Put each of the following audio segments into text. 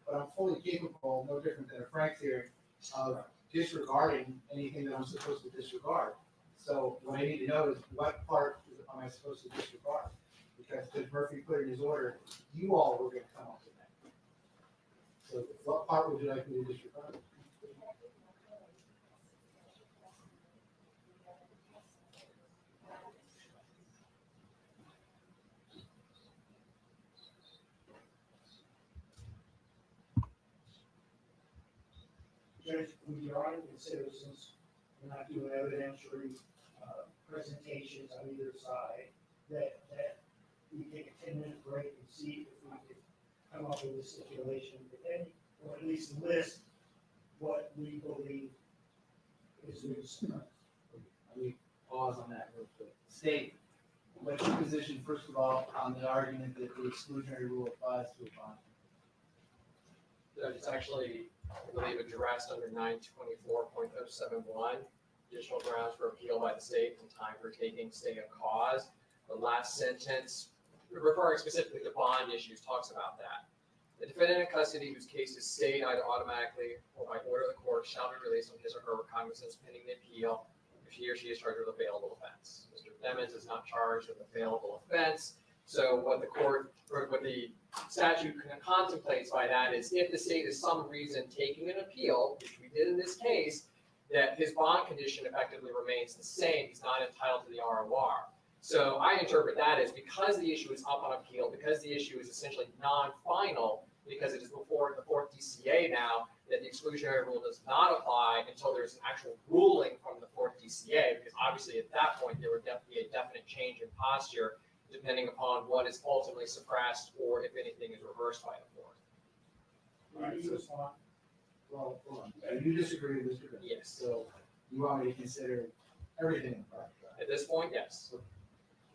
but I'm fully capable, no different than a Frank's here, of disregarding anything that I'm supposed to disregard. So what I need to know is what part am I supposed to disregard? Because Judge Murphy put in his order, you all were gonna come up with that. So what part would you like me to disregard? Judge, would Your Honor consider, since we're not doing evidentiary presentations on either side, that we take a 10-minute break and see if we can come up with a stipulation, or at least list what we believe is the response. Let me pause on that real quick. State, what's your position, first of all, on the argument that the exclusionary rule applies to a bond? Judge, it's actually, I believe, addressed under 924.071, additional grounds for appeal by the state and time for taking stay of cause. The last sentence, referring specifically to bond issues, talks about that. The defendant in custody whose case is stayed either automatically or by order of the court shall be released on his or her recognizance pending the appeal if he or she is charged with a bailable offense. Mr. Demons is not charged with a bailable offense. So what the statute contemplates by that is if the state is some reason taking an appeal, which we did in this case, that his bond condition effectively remains the same, he's not entitled to the ROR. So I interpret that as because the issue is up on appeal, because the issue is essentially non-final, because it is before the fourth DCA now, that the exclusionary rule does not apply until there's an actual ruling from the fourth DCA, because obviously at that point there would be a definite change in posture depending upon what is ultimately suppressed or if anything is reversed by the court. Right, you respond. Well, hold on. You disagree with Mr. Demons? Yes. So you want me to consider everything in front of that? At this point, yes.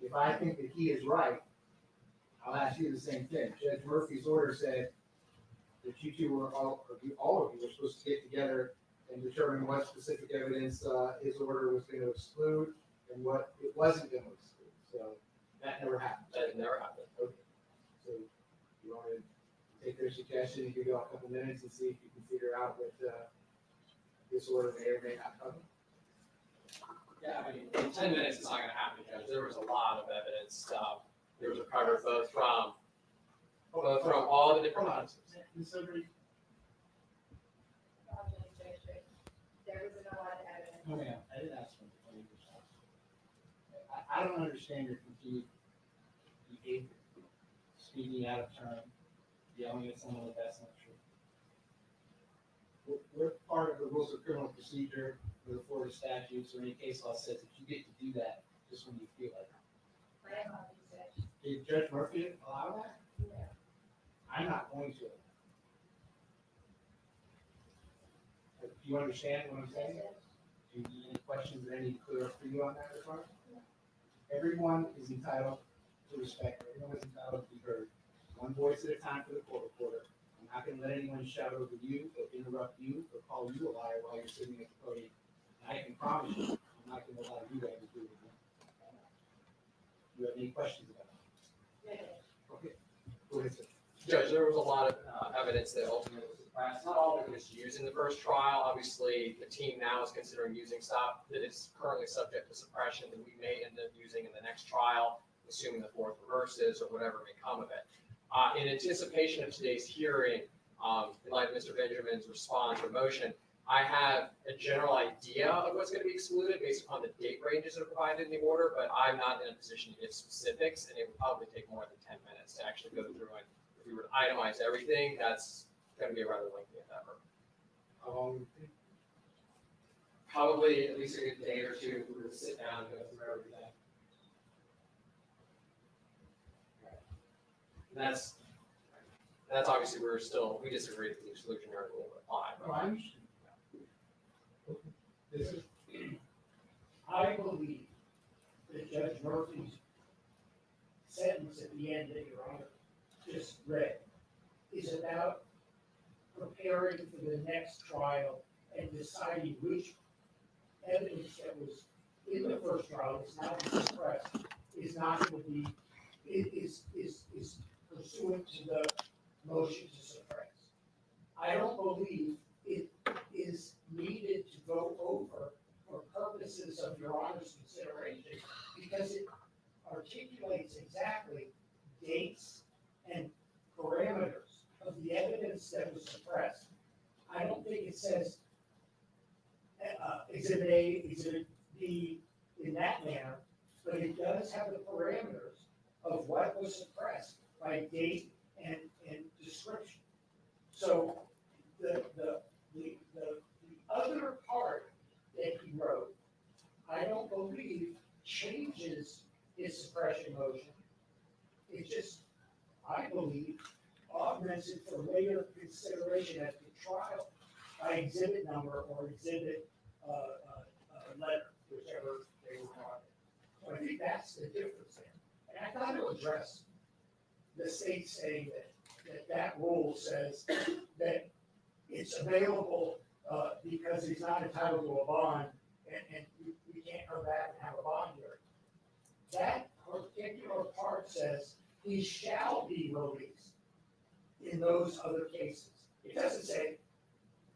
If I think that he is right, I'll ask you the same thing. Judge Murphy's order said that you two were all of you were supposed to get together and determine what specific evidence his order was going to exclude and what it wasn't going to exclude. So that never happened. That never happened. Okay. So you want to take their suggestion and give you all a couple minutes and see if you can figure out what this order may or may not cover? Yeah, I mean, in 10 minutes it's not going to happen, Judge. There was a lot of evidence. There was recovered both from all the different options. There was a lot of evidence. No, ma'am, I didn't ask for the 20%. I don't understand your continued behavior, speaking out of turn, yelling at someone that's not true. What part of the rules of criminal procedure or the Florida statutes or any case law says that you get to do that just when you feel like it? My apologies, Judge. Did Judge Murphy allow that? No. I'm not going to. Do you understand what I'm saying? Do you need any questions that I need to clear up for you on that regard? No. Everyone is entitled to respect. Everyone is entitled to be heard. One voice at a time for the court reporter. I'm not going to let anyone shout over you or interrupt you or call you a liar while you're sitting at the podium. And I can promise you, I'm not going to allow you guys to do it again. Do you have any questions about it? No. Okay. Go ahead, sir. Judge, there was a lot of evidence that ultimately was suppressed. Not all of it was used in the first trial. Obviously, the team now is considering using stuff that is currently subject to suppression that we may end up using in the next trial, assuming the fourth reverses or whatever may come of it. In anticipation of today's hearing, in light of Mr. Benjamin's response or motion, I have a general idea of what's going to be excluded based upon the date ranges that are provided in the order, but I'm not in a position to give specifics, and it would probably take more than 10 minutes to actually go through and if we were to itemize everything, that's going to be a rather lengthy endeavor. How long would it take? Probably at least a good day or two if we were to sit down and go through everything. And that's obviously we disagree that the exclusionary rule would apply. Oh, I understand. This is, I believe that Judge Murphy's sentence at the end that Your Honor just read is about preparing for the next trial and deciding which evidence that was in the first trial is now suppressed, is not going to be, is pursuant to the motion to suppress. believe it is needed to go over for purposes of your honor's consideration, because it articulates exactly dates and parameters of the evidence that was suppressed. I don't think it says Exhibit A, Exhibit B in that manner, but it does have the parameters of what was suppressed by date and description. So the other part that he wrote, I don't believe changes his suppression motion. It just, I believe, augments it for later consideration at the trial by exhibit number or exhibit letter, whichever they want. So I think that's the difference there. And I thought to address the state saying that rule says that it's available because he's not entitled to a bond and we can't come back and have a bond hearing. That particular part says he shall be released in those other cases. It doesn't say,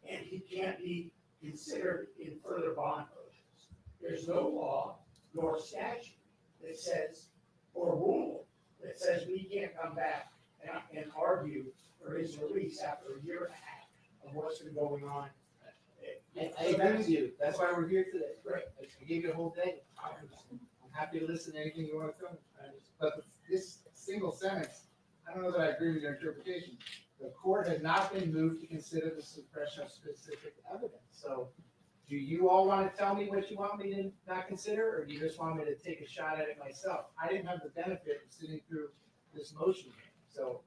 and he can't be considered in further bond motions. There's no law nor statute that says, or rule that says we can't come back and argue for his release after a year and a half of what's been going on. I agree with you. That's why we're here today. Right. I gave you a whole day. I'm happy to listen to anything you want to tell me. But this single sentence, I don't know that I agree with your interpretation. The court has not been moved to consider the suppression of specific evidence. So do you all want to tell me what you want me to not consider, or do you just want me to take a shot at it myself? I didn't have the benefit of sitting through this motion. So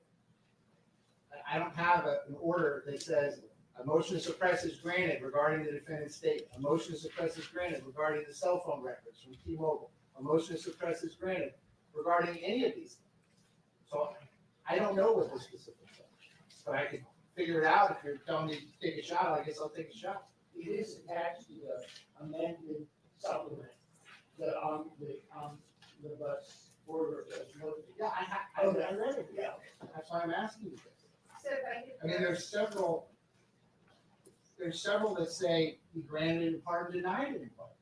I don't have an order that says a motion to suppress is granted regarding the defendant's statement. A motion to suppress is granted regarding the cell phone records from T-Mobile. A motion to suppress is granted regarding any of these things. So I don't know what the specifics are, but I can figure it out. If you're telling me to take a shot, I guess I'll take a shot. It is attached to the amended supplement, the bus order. Yeah, I read it. Yeah. That's why I'm asking you this. So if I could. I mean, there's several that say he granted it in part and denied it in part.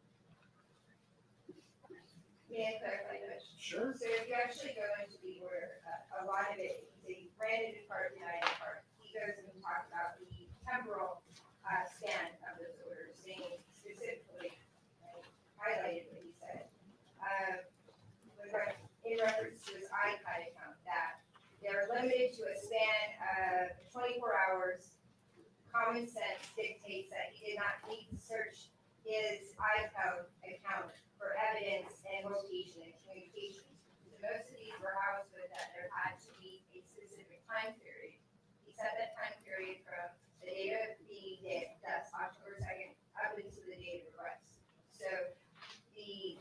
May I clarify that? Sure. So if you actually go into the order, a lot of it, he granted in part, denied in part. He goes and talks about the temporal span of those orders, saying specifically, highlighted what he said. In reference to his iPad account, that they're limited to a span of 24 hours. Common sense dictates that he did not need to search his iPhone account for evidence and location and communications. So most of these were housed with that there had to be a specific time period. He set that time period from the date of the day, that's October 2nd, up into the date of arrest. So the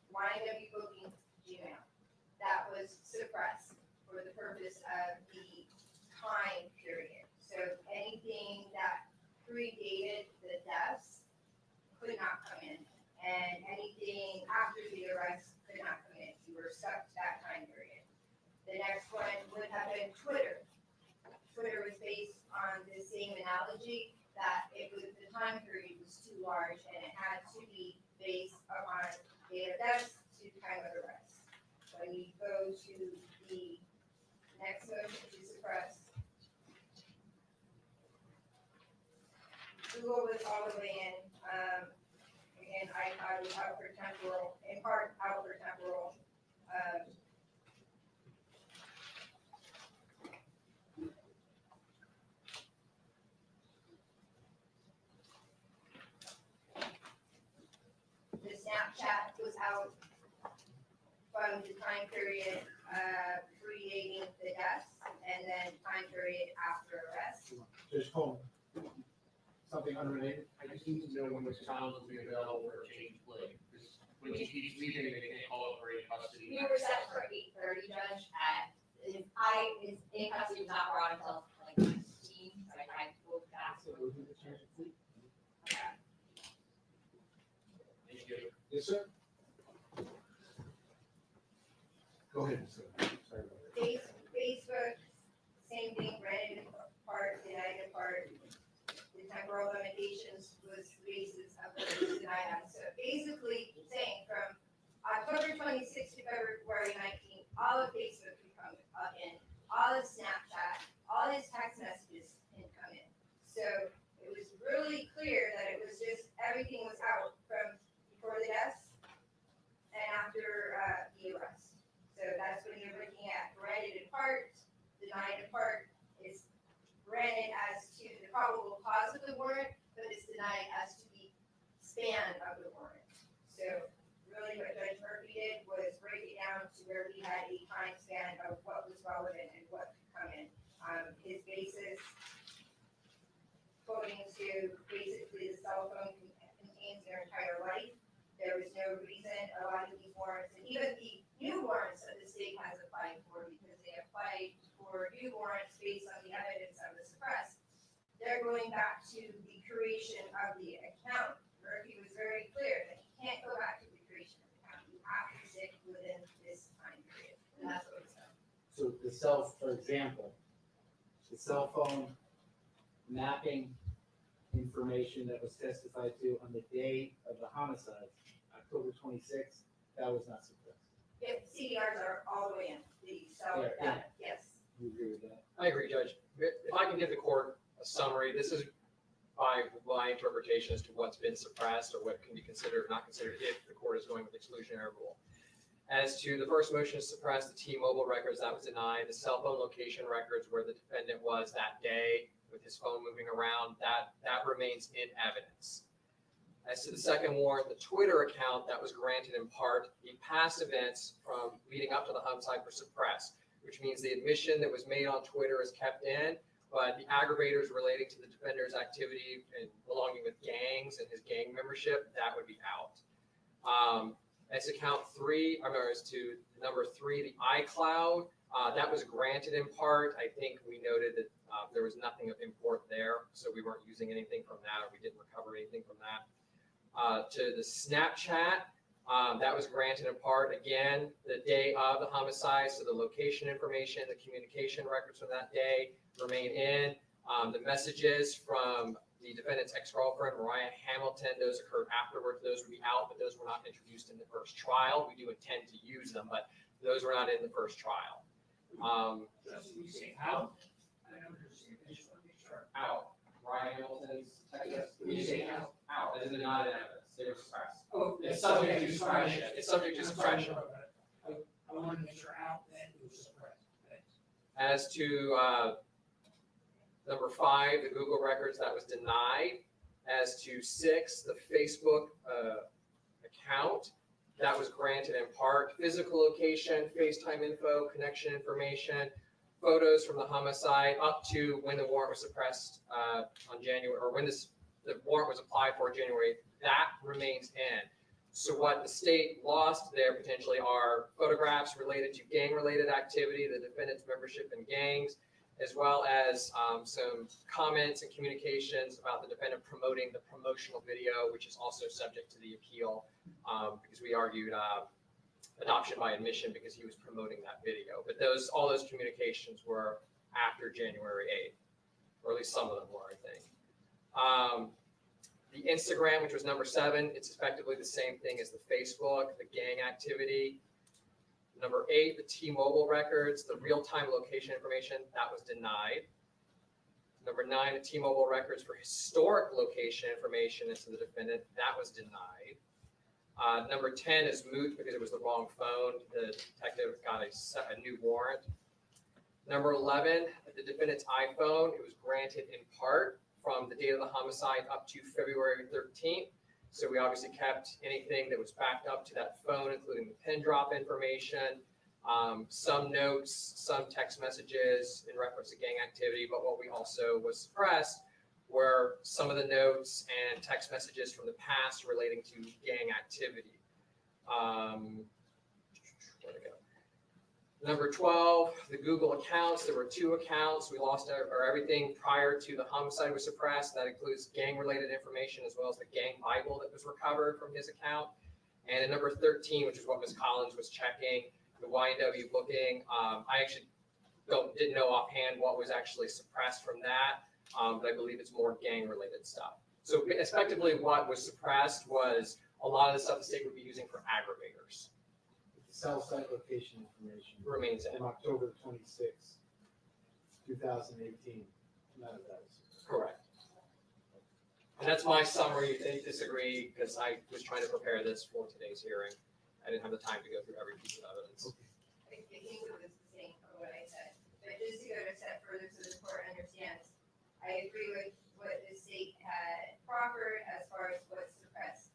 YNW booking Gmail, that was suppressed for the purpose of the time period. So anything that predated the deaths could not come in, and anything after the arrest could not come in. You were stuck to that time period. The next one would have been Twitter. Twitter was based on the same analogy that the time period was too large and it had to be based upon date of death to time of arrest. When you go to the next motion to suppress, Google was all the way in, again, iPod was out for temporal, in part out for temporal. The Snapchat was out from the time period, predating the deaths, and then time period after arrest. Just home. Something unrelated. I just need to know when those towns will be available for a change play. Because when he keeps leaving, they can't call it for in custody. We were set for 8:30, Judge, his in custody was not brought until like 16, so I woke back. So we'll do the change of fleet. Thank you. Yes, sir. Go ahead, sir. Sorry about that. Facebook, same thing, granted in part, denied in part. span of the warrant. So really what Judge Murphy did was break it down to where he had a time span of what was relevant and what could come in. His basis, quoting to basically the cell phone contains their entire life. There was no reason a lot of these warrants, and even the new warrants that the state has applied for, because they applied for new warrants based on the evidence of the suppressed, they're going back to the creation of the account. Murphy was very clear that you can't go back to the creation of the account. You have to stick within this time period, and that's what it's done. So for example, the cell phone mapping information that was testified to on the day of the homicide, October 26th, that was not suppressed. If CDRs are all the way in, so Yeah, that, yes. You agree with that? I agree, Judge. If I can give the court a summary, this is by my interpretation as to what's been suppressed or what can be considered or not considered if the court is going with exclusionary rule. As to the first motion to suppress the T-Mobile records, that was denied. The cell phone location records where the defendant was that day with his phone moving around, that remains in evidence. As to the second warrant, the Twitter account that was granted in part, the past events from leading up to the homicide were suppressed, which means the admission that was made on Twitter is kept in, but the aggravators relating to the defender's activity and belonging with gangs and his gang membership, that would be out. As to number 3, the iCloud, that was granted in part. I think we noted that there was nothing of import there, so we weren't using anything from that, or we didn't recover anything from that. To the Snapchat, that was granted in part, again, the day of the homicide, so the location information, the communication records from that day remain in. The messages from the defendant's ex-girlfriend, Mariah Hamilton, those occurred afterwards. Those would be out, but those were not introduced in the first trial. We do intend to use them, but those were not in the first trial. Just you say out, I don't understand, I just want to make sure. Out. Mariah Hamilton's text message. When you say out. Out, as in not in evidence. They were suppressed. Oh, It's subject to suppression. It's subject to suppression. I wanted to make sure out, then it was suppressed. Thanks. As to number 5, the Google records, that was denied. As to 6, the Facebook account, that was granted in part. Physical location, FaceTime info, connection information, photos from the homicide up to when the warrant was suppressed on January, or when the warrant was applied for January, that remains in. So what the state lost there potentially are photographs related to gang-related activity, the defendant's membership in gangs, as well as some comments and communications about the defendant promoting the promotional video, which is also subject to the appeal because we argued adoption by admission because he was promoting that video. But all those communications were after January 8th, or at least some of them were, I think. The Instagram, which was number 7, it's effectively the same thing as the Facebook, the gang activity. Number 8, the T-Mobile records, the real-time location information, that was denied. Number 9, the T-Mobile records for historic location information as to the defendant, that was denied. Number 10 is moot because it was the wrong phone. The detective got a new warrant. Number 11, the defendant's iPhone, it was granted in part from the date of the homicide up to February 13th. So we obviously kept anything that was backed up to that phone, including the pin drop information, some notes, some text messages in reference to gang activity. But what we also was suppressed were some of the notes and text messages from the past relating to gang activity. Where'd it go? Number 12, the Google accounts. There were 2 accounts. We lost everything prior to the homicide was suppressed. That includes gang-related information as well as the gang Bible that was recovered from his account. And at number 13, which is what Ms. Collins was checking, the YNW booking. I actually didn't know offhand what was actually suppressed from that, but I believe it's more gang-related stuff. So effectively what was suppressed was a lot of the stuff the state would be using for aggravators. Cell site location information Remains in. from October 26th, 2018. None of that is Correct. And that's my summary. They disagree because I was trying to prepare this for today's hearing. I didn't have the time to go through every piece of evidence. I think it was the same from what I said. But just to go a step further so the court understands, I agree with what the state had proffered as far as what's suppressed.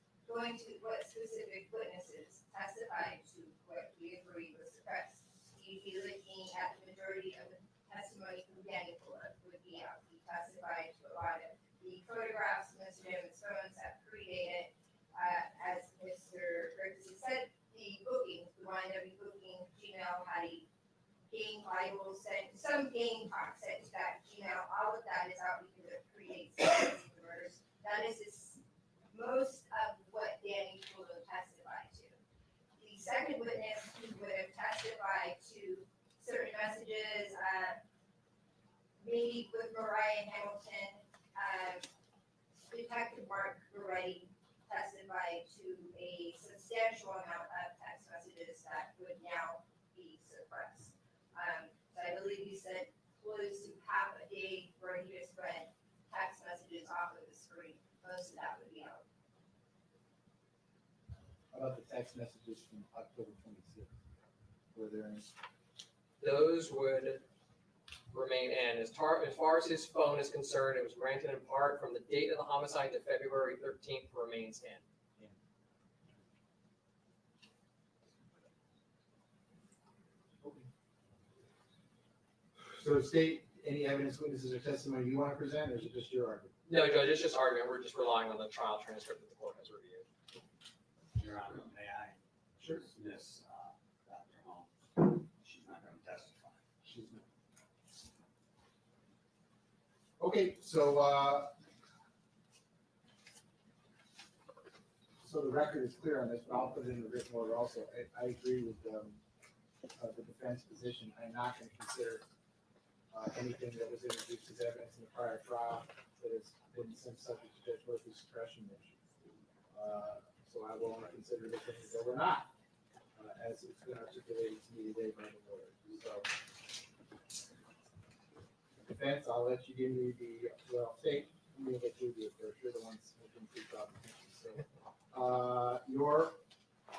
going to what specific witnesses testified to what we agreed was suppressed. You'd be looking at the majority of the testimony from Danny Fuller would be out. He testified to a lot of the photographs, Mr. Newman's phones that predated, as Mr. Ferguson said, the bookings, the YNW booking, Gmail had a game Bible sent, some game talk sent to that Gmail, all of that is out because it predates the murders. That is most of what Danny Fuller testified to. The second witness who would have testified to certain messages, maybe with Mariah and Hamilton, Detective Mark Moretti testified to a substantial amount of text messages that would now be suppressed. So I believe he said close to half a day where he just read text messages off of the screen. Most of that would be out. How about the text messages from October 26th? Were there any? Those would remain in. As far as his phone is concerned, it was granted in part from the date of the homicide to February 13th remains in. So state any evidence, witnesses, or testimony you want to present, or is it just your argument? No, Judge, it's just argument. We're just relying on the trial transcript that the court has reviewed. Your Honor, may I Sure. dismiss Dr. Holmes? She's not going to testify. She's not. Okay, so the record is clear on this, but I'll put it in the written order also. I agree with the defense position. I'm not going to consider anything that was introduced as evidence in the prior trial that has been since subject to Judge Murphy's suppression motion. So I will only consider the things that were not, as it's been articulated to me today by the lawyer. So, defense, I'll let you give me the, well, state, I'm gonna let you do it first. You're the ones making the proposition. So, your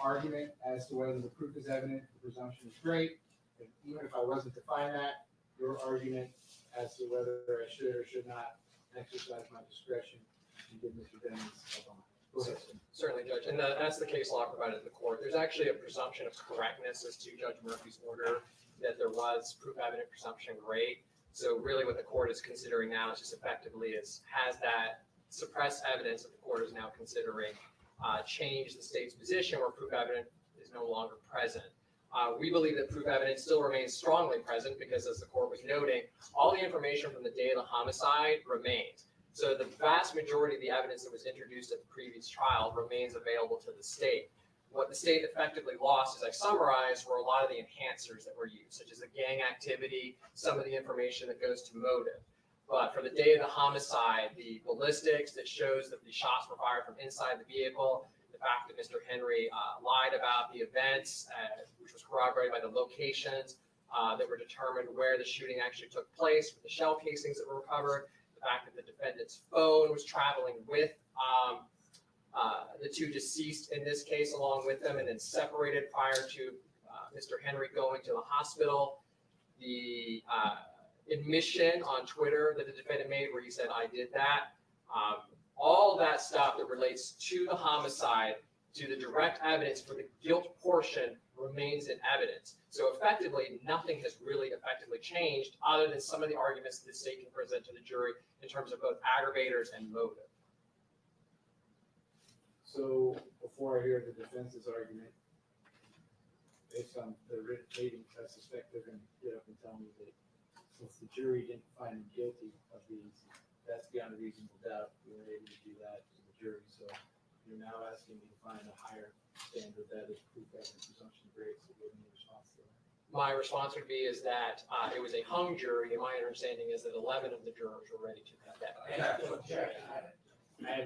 argument as to whether the proof is evident, the presumption is great. And even if I wasn't to find that, your argument as to whether I should or should not exercise my discretion and give Mr. Dennis a bond. Go ahead, sir. Certainly, Judge, and that's the case law provided to the court. There's actually a presumption of correctness as to Judge Murphy's order that there was proof evident presumption great. So really what the court is considering now is just effectively has that suppressed evidence that the court is now considering change the state's position where proof evident is no longer present. We believe that proof evidence still remains strongly present because, as the court was noting, all the information from the day of the homicide remains. So the vast majority of the evidence that was introduced at the previous trial remains available to the state. What the state effectively lost, as I summarized, were a lot of the enhancers that were used, such as the gang activity, some of the information that goes to motive. But for the day of the homicide, the ballistics that shows that the shots were fired from inside the vehicle, the fact that Mr. Henry lied about the events, which was corroborated by the locations that were determined where the shooting actually took place, with the shell casings that were recovered, the fact that the defendant's phone was traveling with the two deceased in this case along with them and then separated prior to Mr. Henry going to the hospital, the admission on Twitter that the defendant made where he said, "I did that." All that stuff that relates to the homicide, to the direct evidence for the guilt portion remains in evidence. So effectively, nothing has really effectively changed other than some of the arguments that the state can present to the jury in terms of both aggravators and motive. So before I hear the defense's argument, based on the written pleadings, I suspect they're going to get up and tell me that since the jury didn't find him guilty of these, that's beyond a reasonable doubt. We were able to do that to the jury. So you're now asking me to find a higher standard that is proof evidence presumption grade. So give me a response to that. My response would be is that it was a hung jury, and my understanding is that 11 of the jurors were ready to cut that. I have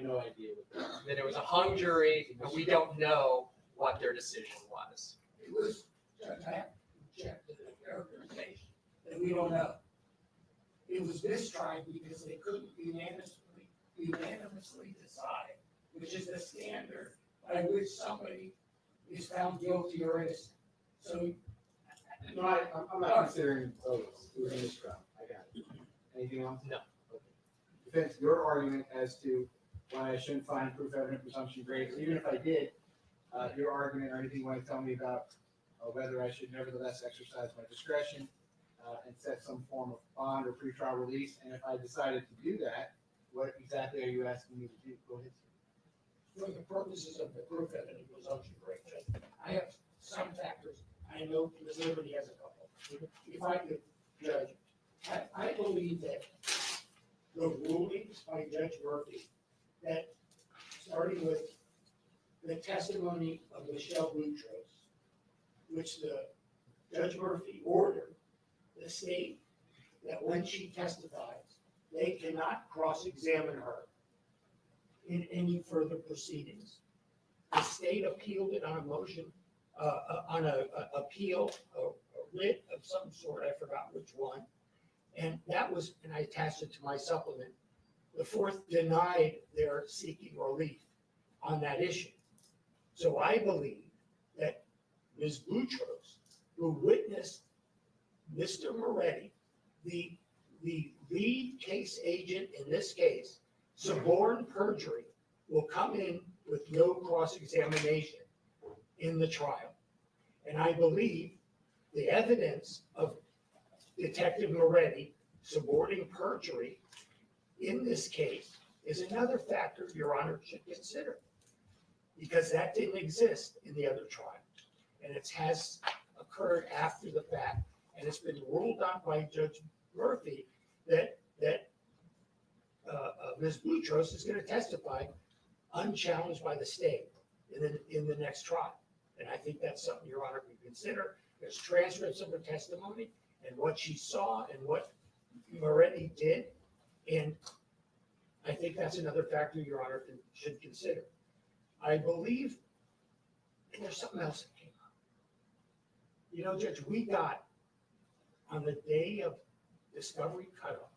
no idea what that is. That it was a hung jury, and we don't know what their decision was. It was rejected the characterization that we don't know. It was mistried because they couldn't unanimously decide, which is the standard by which somebody is found guilty or innocent. So, No, I'm not considering those. It was in this trial. I got it. Anything else? No. Okay. Defense, your argument as to why I shouldn't find proof evident presumption greater. Even if I did, your argument or anything you want to tell me about whether I should nevertheless exercise my discretion and set some form of bond or pretrial release. And if I decided to do that, what exactly are you asking me to do? Go ahead. For the purposes of the proof evident presumption, great judge, I have some factors. I know Ms. Liberty has a couple. If I could, Judge, I believe that the rulings by Judge Murphy, that starting with the testimony of Michelle Boutros, which the Judge Murphy ordered the state that when she testifies, they cannot cross-examine her in any further proceedings. The state appealed it on a motion, on a appeal, a writ of some sort, I forgot which one. And that was, and I attached it to my supplement. The fourth denied their seeking relief on that issue. So I believe that Ms. Boutros, who witnessed Mr. Moretti, the lead case agent in this case, suborn perjury, will come in with no cross-examination in the trial. And I believe the evidence of Detective Moretti suborning perjury in this case is another factor Your Honor should consider, because that didn't exist in the other trial. And it has occurred after the fact, and it's been ruled on by Judge Murphy that Ms. Boutros is going to testify unchallenged by the state in the next trial. And I think that's something Your Honor can consider. There's transcripts of her testimony and what she saw and what Moretti did. And I think that's another factor Your Honor should consider. I believe, and there's something else that came up. You know, Judge, we got on the day of discovery cutoff,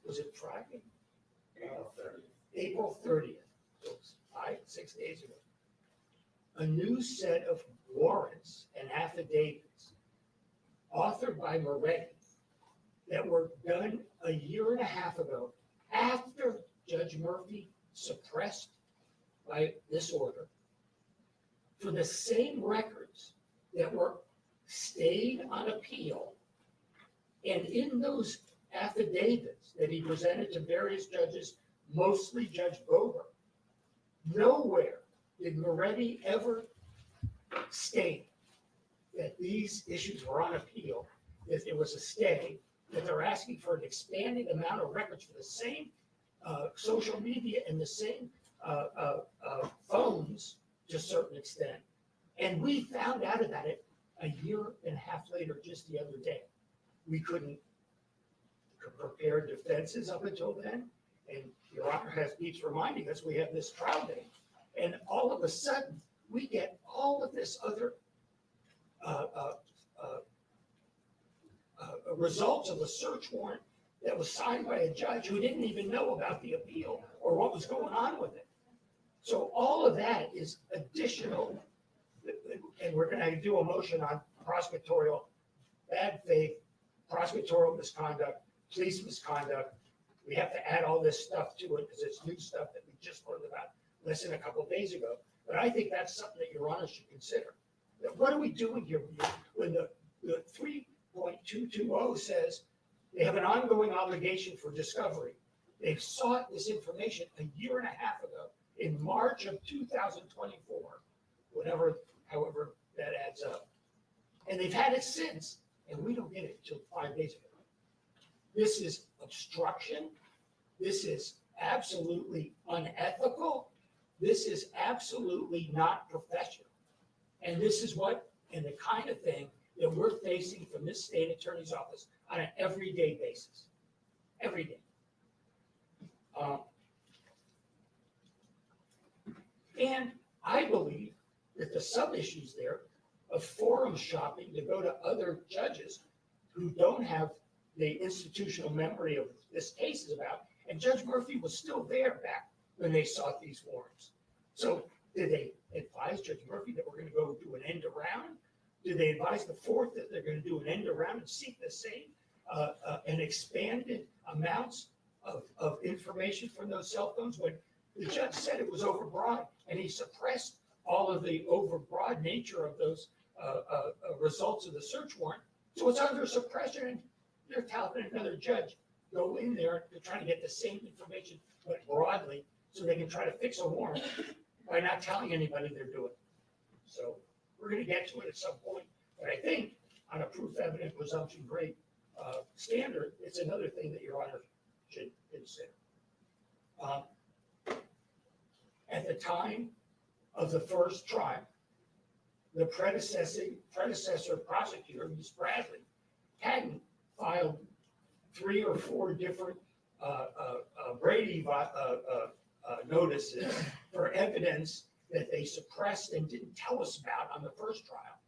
was it Friday? April 30th, so it's 5-6 days ago. A new set of warrants and affidavits authored by Moretti that were done a year and a half ago after Judge Murphy suppressed by this order for the same records that were stayed on appeal. And in those affidavits that he presented to various judges, mostly Judge Bober, nowhere did Moretti ever state that these issues were on appeal, that there was a stay, that they're asking for an expanded amount of records for the same social media and the same phones to a certain extent. And we found out about it a year and a half later, just the other day. We couldn't prepare defenses up until then. And Your Honor keeps reminding us we have this trial date. And all of a sudden, we get all of this other results of a search warrant that was signed by a judge who didn't even know about the appeal or what was going on with it. So all of that is additional, and we're going to do a motion on prosecutorial bad faith, prosecutorial misconduct, police misconduct. We have to add all this stuff to it because it's new stuff that we just learned about less than a couple of days ago. But I think that's something that Your Honor should consider. What are we doing here when the 3.220 says they have an ongoing obligation for discovery? They've sought this information a year and a half ago in March of 2024, however that adds up. And they've had it since, and we don't get it until 5 days ago. This is obstruction. This is absolutely unethical. This is absolutely not professional. And this is and the kind of thing that we're facing from this state attorney's office on an everyday basis. Every day. And I believe that the sub-issues there of forum shopping to go to other judges who don't have the institutional memory of this case is about, and Judge Murphy was still there back when they sought these warrants. So did they advise Judge Murphy that we're going to go do an end around? Did they advise the fourth that they're going to do an end around and seek the same and expanded amounts of information from those cell phones when the judge said it was overbroad and he suppressed all of the overbroad nature of those results of the search warrant. So it's under suppression and they're telling another judge, go in there, they're trying to get the same information, but broadly, so they can try to fix a warrant by not telling anybody they're doing it. So we're gonna get to it at some point, but I think on a proof evident presumption grade standard, it's another thing that Your Honor should consider. At the time of the first trial, the predecessor prosecutor, Ms. Bradley, hadn't filed 3 or 4 different Brady notices for evidence that they suppressed and didn't tell us about on the first trial.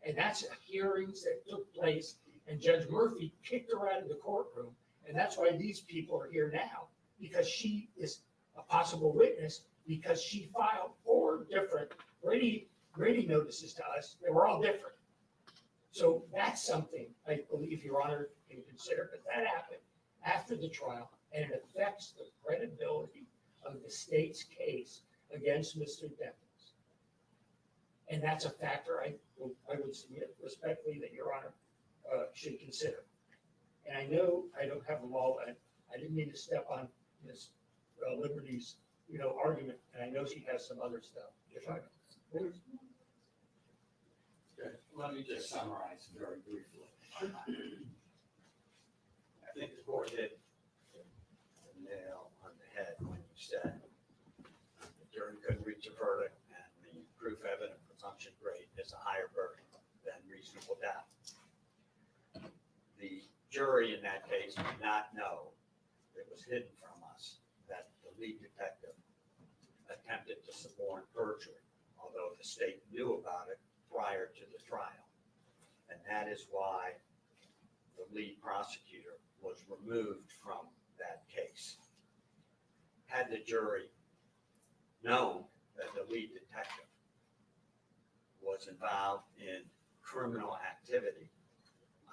And that's hearings that took place, and Judge Murphy kicked her out of the courtroom. And that's why these people are here now, because she is a possible witness, because she filed 4 different Brady notices to us. They were all different. So that's something I believe Your Honor can consider, but that happened after the trial, and it affects the credibility of the state's case against Mr. Devins. And that's a factor I would submit respectfully that Your Honor should consider. And I know I don't have them all, and I didn't mean to step on Ms. Liberty's, argument, and I know she has some other stuff. Good. Let me just summarize very briefly. I think the court hit the nail on the head when you said the jury couldn't reach a verdict and the proof evident presumption grade is a higher burden than reasonable doubt. The jury in that case did not know it was hidden from us that the lead detective attempted to suborn perjury, although the state knew about it prior to the trial. And that is why the lead prosecutor was removed from that case. Had the jury known that the lead detective was involved in criminal activity,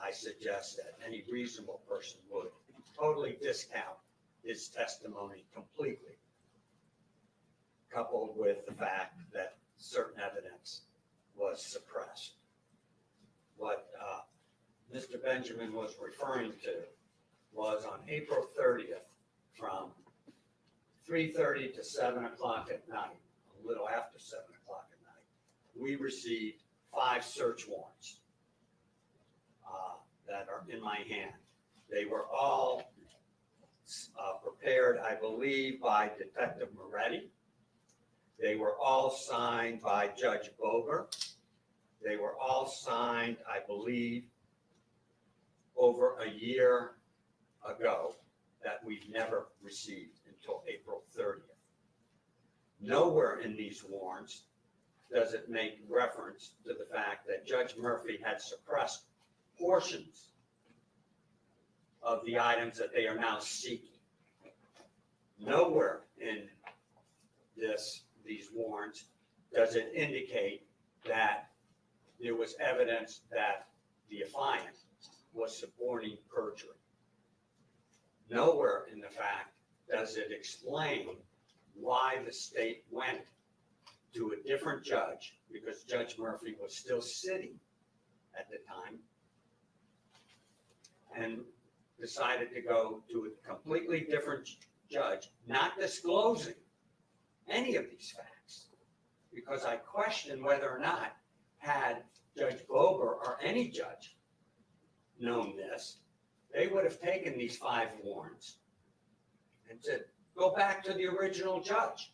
I suggest that any reasonable person would totally discount his testimony completely, coupled with the fact that certain evidence was suppressed. What Mr. Benjamin was referring to was on April 30th from 3:30 to 7 o'clock at night, a little after 7 o'clock at night, we received 5 search warrants that are in my hand. They were all prepared, I believe, by Detective Moretti. They were all signed by Judge Boger. They were all signed, I believe, over a year ago that we've never received until April 30th. Nowhere in these warrants does it make reference to the fact that Judge Murphy had suppressed portions of the items that they are now seeking. Nowhere in these warrants does it indicate that there was evidence that the affiant was suborning perjury. Nowhere in the fact does it explain why the state went to a different judge, because Judge Murphy was still sitting at the time, and decided to go to a completely different judge, not disclosing any of these facts, because I question whether or not had Judge Boger or any judge known this, they would have taken these 5 warrants and said, go back to the original judge.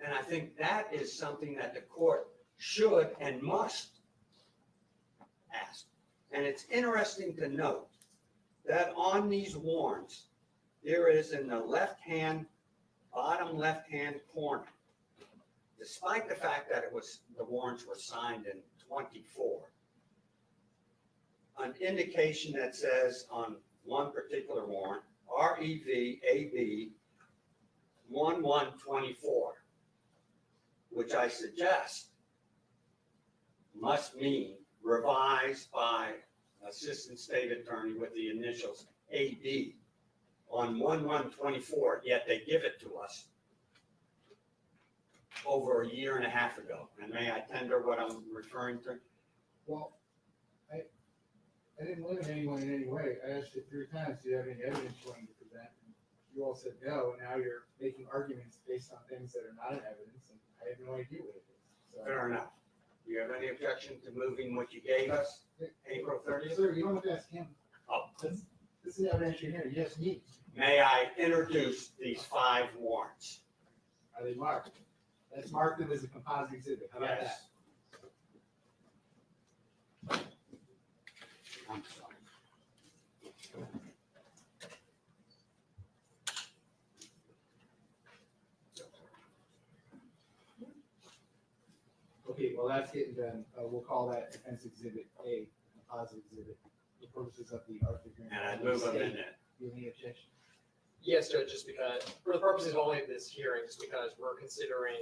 And I think that is something that the court should and must ask. And it's interesting to note that on these warrants, there is in the bottom left-hand corner, despite the fact that the warrants were signed in 24, an indication that says on one particular warrant, REV-AB 1124, which I suggest must mean revised by Assistant State Attorney with the initials AD on 1/1/24, yet they give it to us over a year and a half ago. And may I tender what I'm referring to? Well, I didn't limit anyone in any way. I asked you 3 times, do you have any evidence showing to present? And you all said no, and now you're making arguments based on things that are not in evidence, and I have no idea what it is. So, Fair enough. Do you have any objection to moving what you gave us, April 30th? sir, you don't have to ask him. Oh. This is evidence you're hearing. Yes, me. May I introduce these 5 warrants? Are they marked? Let's mark them as a composite exhibit. How about that? Yes. I'm sorry. Okay, well, that's getting done. We'll call that defense exhibit A, composite exhibit, for purposes of the Arthur hearing. And I'd move them in there. Do you have any objection? Yes, Judge, just because, for the purposes only of this hearing, just because we're considering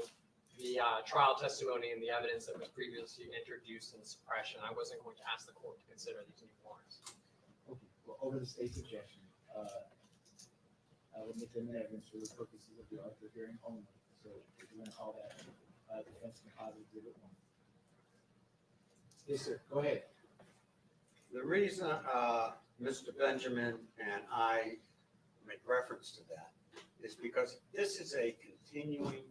the trial testimony and the evidence that was previously introduced in suppression, I wasn't going to ask the court to consider these new warrants. Okay, well, over the state's objection, I will make them in evidence for the purposes of the Arthur hearing only. So if you're gonna call that defense composite exhibit 1. Yes, sir, go ahead. The reason Mr. Benjamin and I make reference to that is because this is a continuing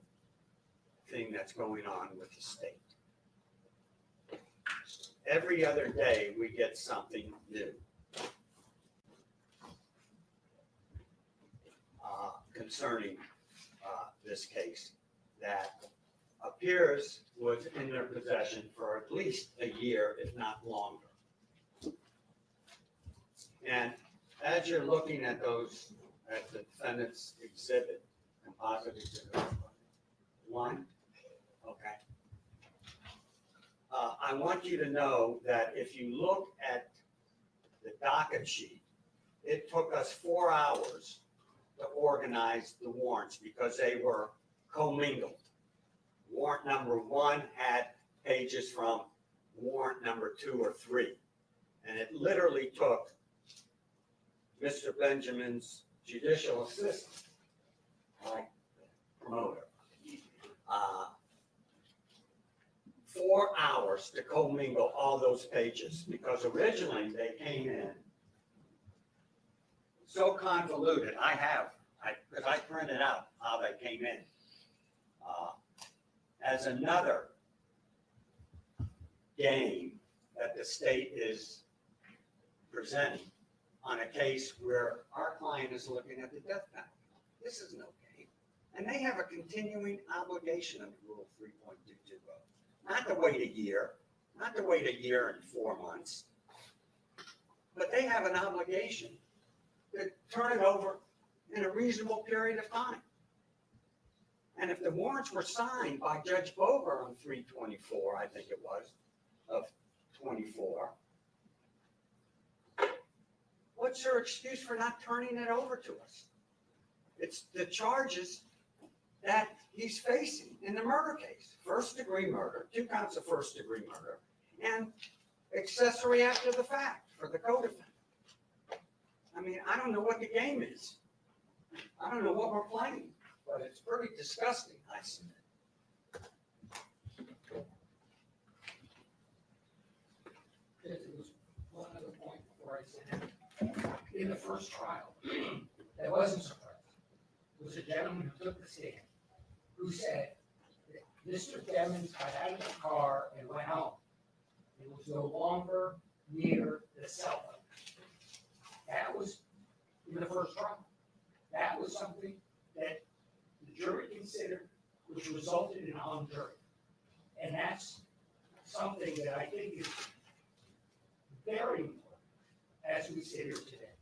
thing that's going on with the state. Every other day, we get something new. Concerning this case that appears was in their possession for at least a year, if not longer. And as you're looking at those, at the defendant's exhibit, composite exhibit 1, okay. I want you to know that if you look at the docket sheet, it took us 4 hours to organize the warrants because they were commingled. Warrant number 1 had pages from warrant number 2 or 3. And it literally took Mr. Benjamin's judicial assistant, like promoter, 4 hours to commingle all those pages because originally they came in so convoluted. Because I printed out how they came in as another game that the state is presenting on a case where our client is looking at the death penalty. This is no game. And they have a continuing obligation under Rule 3.220. Not to wait a year, not to wait a year and 4 months, but they have an obligation to turn it over in a reasonable period of time. And if the warrants were signed by Judge Bober on 3/24, I think it was, of 24, what's your excuse for not turning it over to us? It's the charges that he's facing in the murder case. 1st-degree murder, 2 counts of 1st-degree murder, and accessory after the fact for the co-defendant. I mean, I don't know what the game is. I don't know what we're playing, but it's pretty disgusting, I submit. There was one other point before I said it. In the first trial, that wasn't surprising. Was a gentleman who took the stand who said that Mr. Demons got out of the car and went home. It was no longer near the cell phone. That was in the first trial. That was something that the jury considered, which resulted in a hung jury. And that's something that I think is very important as we sit here today.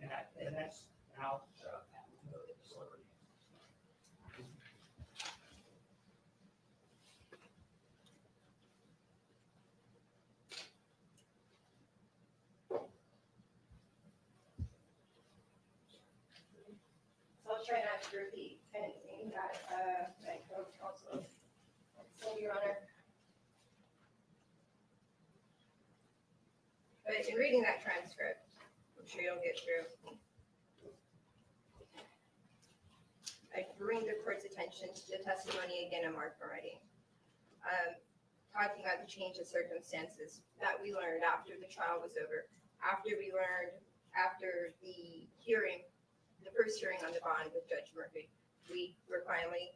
And that's, and I'll shut up now. So I'll try not to repeat anything that, my co-counsel said, Your Honor. But reading that transcript, I'm sure you'll get through. I bring the court's attention to the testimony again of Mark Moretti. Talking about the change of circumstances that we learned after the trial was over, after the hearing, the first hearing on the bond with Judge Murphy. We were finally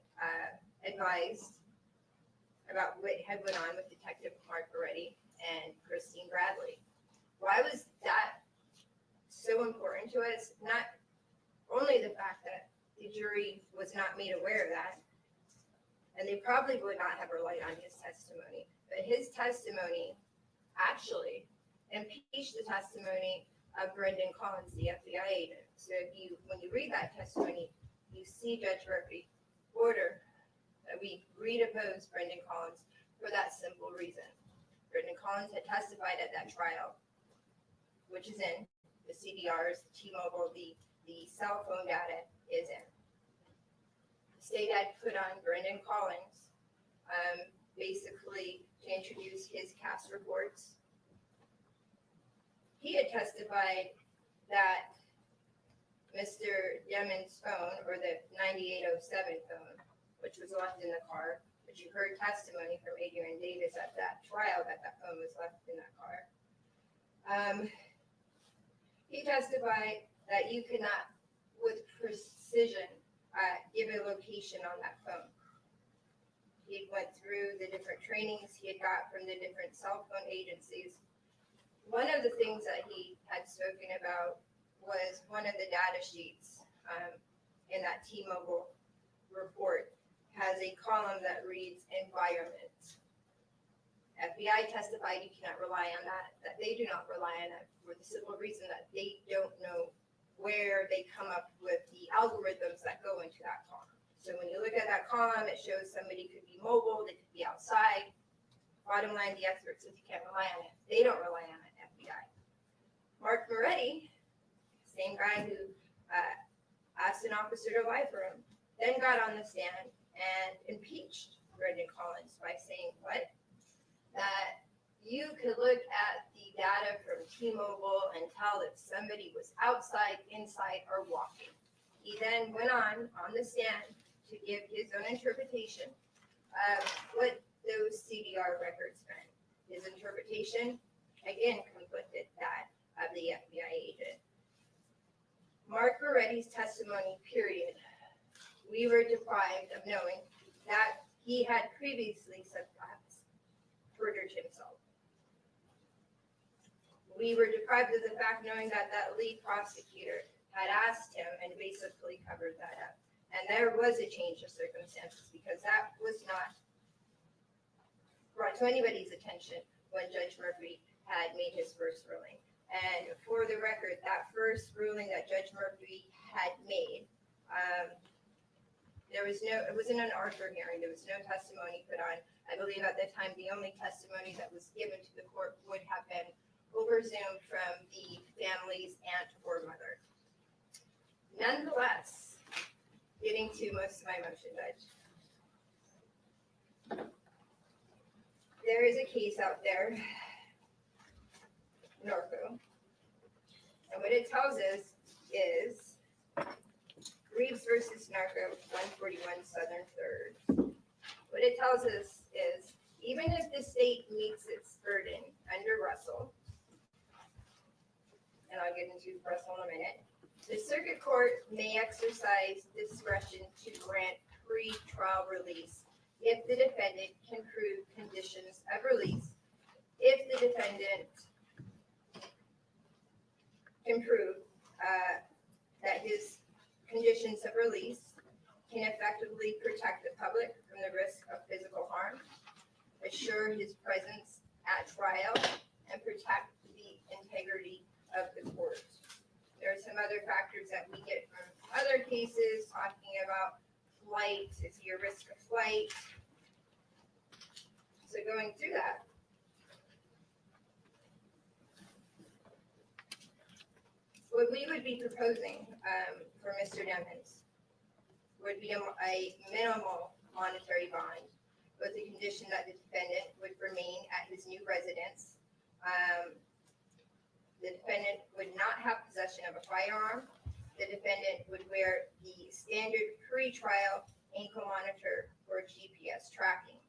advised about what had went on with Detective Mark Moretti and Christine Bradley. Why was that so important to us? Not only the fact that the jury was not made aware of that, and they probably would not have relied on his testimony, but his testimony actually impeached the testimony of Brendan Collins, the FBI agent. So when you read that testimony, you see Judge Murphy order that we redepose Brendan Collins for that simple reason. Brendan Collins had testified at that trial, which is in the CDRs, T-Mobile, the cell phone data is in. The state had put on Brendan Collins, basically to introduce his CAS reports. He had testified that Mr. Yemen's phone, or the 9807 phone, which was left in the car, but you heard testimony from Adrian Davis at that trial that that phone was left in that car. He testified that you could not, with precision, give a location on that phone. He went through the different trainings he had got from the different cell phone agencies. One of the things that he had spoken about was one of the data sheets in that T-Mobile report has a column that reads environment. FBI testified you cannot rely on that they do not rely on it for the simple reason that they don't know where they come up with the algorithms that go into that column. So when you look at that column, it shows somebody could be mobile, they could be outside. Bottom line, the experts said you can't rely on it. They don't rely on it, FBI. Mark Moretti, same guy who asked an officer to lie for him, then got on the stand and impeached Brendan Collins by saying what? That you could look at the data from T-Mobile and tell if somebody was outside, inside, or walking. He then went on the stand to give his own interpretation of what those CDR records meant. His interpretation, again, conflicted that of the FBI agent. Mark Moretti's testimony, period. We were deprived of knowing that he had previously perjured himself. We were deprived of the fact knowing that that lead prosecutor had asked him and basically covered that up. And there was a change of circumstances because that was not brought to anybody's attention when Judge Murphy had made his first ruling. And for the record, that first ruling that Judge Murphy had made, it wasn't an Arthur hearing, there was no testimony put on. I believe at the time, the only testimony that was given to the court would have been over Zoom from the family's aunt or mother. Nonetheless, getting to most of my motion, Judge. There is a case out there, Norco, and what it tells us is Reeves versus Narco, 141 Southern 3rd. What it tells us is even if the state meets its burden under Russell, and I'll get into Russell in a minute, the circuit court may exercise discretion to grant pre-trial release if the defendant can prove conditions of release. If the defendant can prove that his conditions of release can effectively protect the public from the risk of physical harm, assure his presence at trial, and protect the integrity of the court. There are some other factors that we get from other cases talking about flight, is he a risk of flight? So going through that, what we would be proposing for Mr. Demons would be a minimal monetary bond with the condition that the defendant would remain at his new residence. The defendant would not have possession of a firearm. The defendant would wear the standard pre-trial ankle monitor for GPS tracking.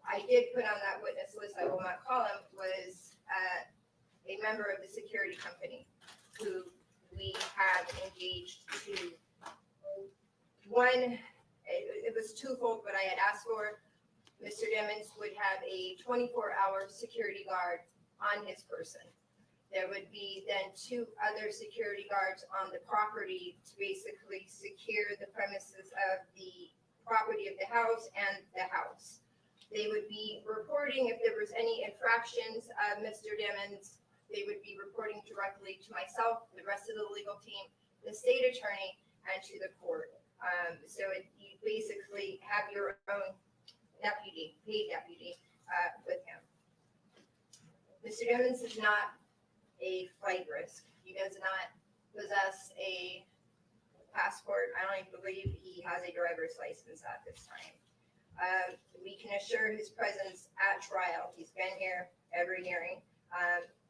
I did put on that witness list, I will not call him, was a member of the security company who we have engaged to, one, it was twofold what I had asked for. Mr. Demmons would have a 24-hour security guard on his person. There would be then 2 other security guards on the property to basically secure the premises of the property of the house and the house. They would be reporting if there was any infractions of Mr. Demmons. They would be reporting directly to myself, the rest of the legal team, the state attorney, and to the court. You basically have your own deputy, paid deputy, with him. Mr. Demmons is not a flight risk. He does not possess a passport. I don't even believe he has a driver's license at this time. We can assure his presence at trial. He's been here every hearing.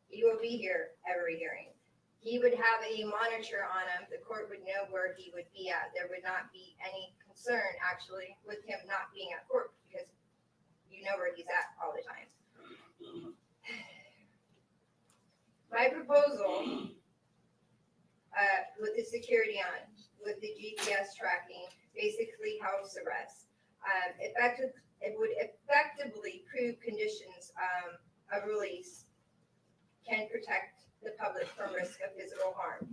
He will be here every hearing. He would have a monitor on him. The court would know where he would be at. There would not be any concern actually with him not being at court because you know where he's at all the time. My proposal with the security on, with the GPS tracking, basically house arrest, it would effectively prove conditions of release can protect the public from risk of physical harm.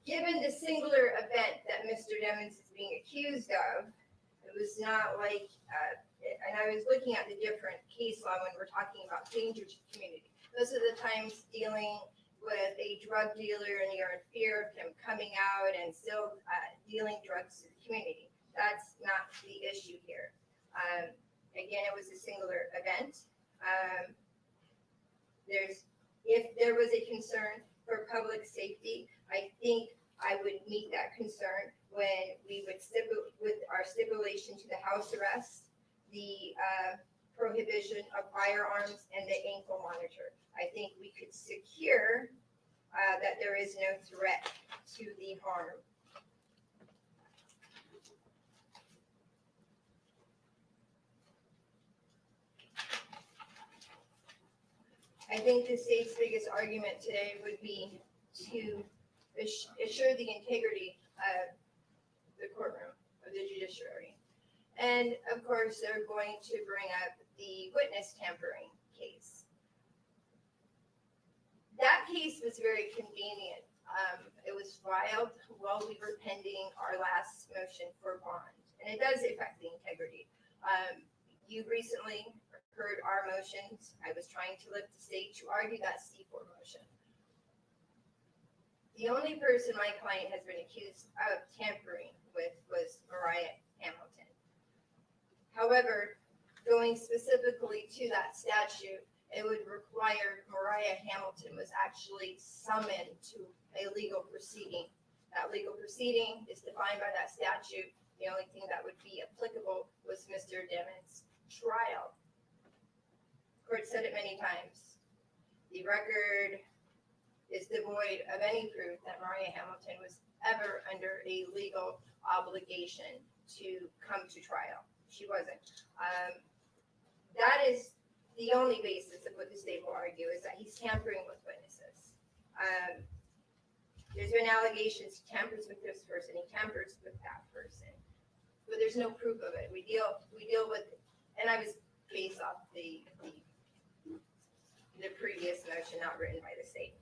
Given the singular event that Mr. Demmons is being accused of, it was not like, and I was looking at the different case law when we're talking about danger to the community. Those are the times dealing with a drug dealer and you're in fear of him coming out and still dealing drugs to the community. That's not the issue here. Again, it was a singular event. If there was a concern for public safety, I think I would meet that concern when we would with our stipulation to the house arrest, the prohibition of firearms and the ankle monitor. I think we could secure that there is no threat to the harm. I think the state's biggest argument today would be to assure the integrity of the courtroom, of the judiciary. And of course, they're going to bring up the witness tampering case. That case was very convenient. It was filed while we were pending our last motion for bond, and it does affect the integrity. You recently heard our motions. I was trying to lift the state to argue that C4 motion. The only person my client has been accused of tampering with was Mariah Hamilton. However, going specifically to that statute, it would require Mariah Hamilton was actually summoned to a legal proceeding. That legal proceeding is defined by that statute. The only thing that would be applicable was Mr. Demmons' trial. Court said it many times. The record is devoid of any proof that Mariah Hamilton was ever under a legal obligation to come to trial. She wasn't. That is the only basis of what the state will argue, is that he's tampering with witnesses. There's been allegations he tampers with this person, he tampers with that person, but there's no proof of it. We deal with, and I was based off the previous motion not written by the state.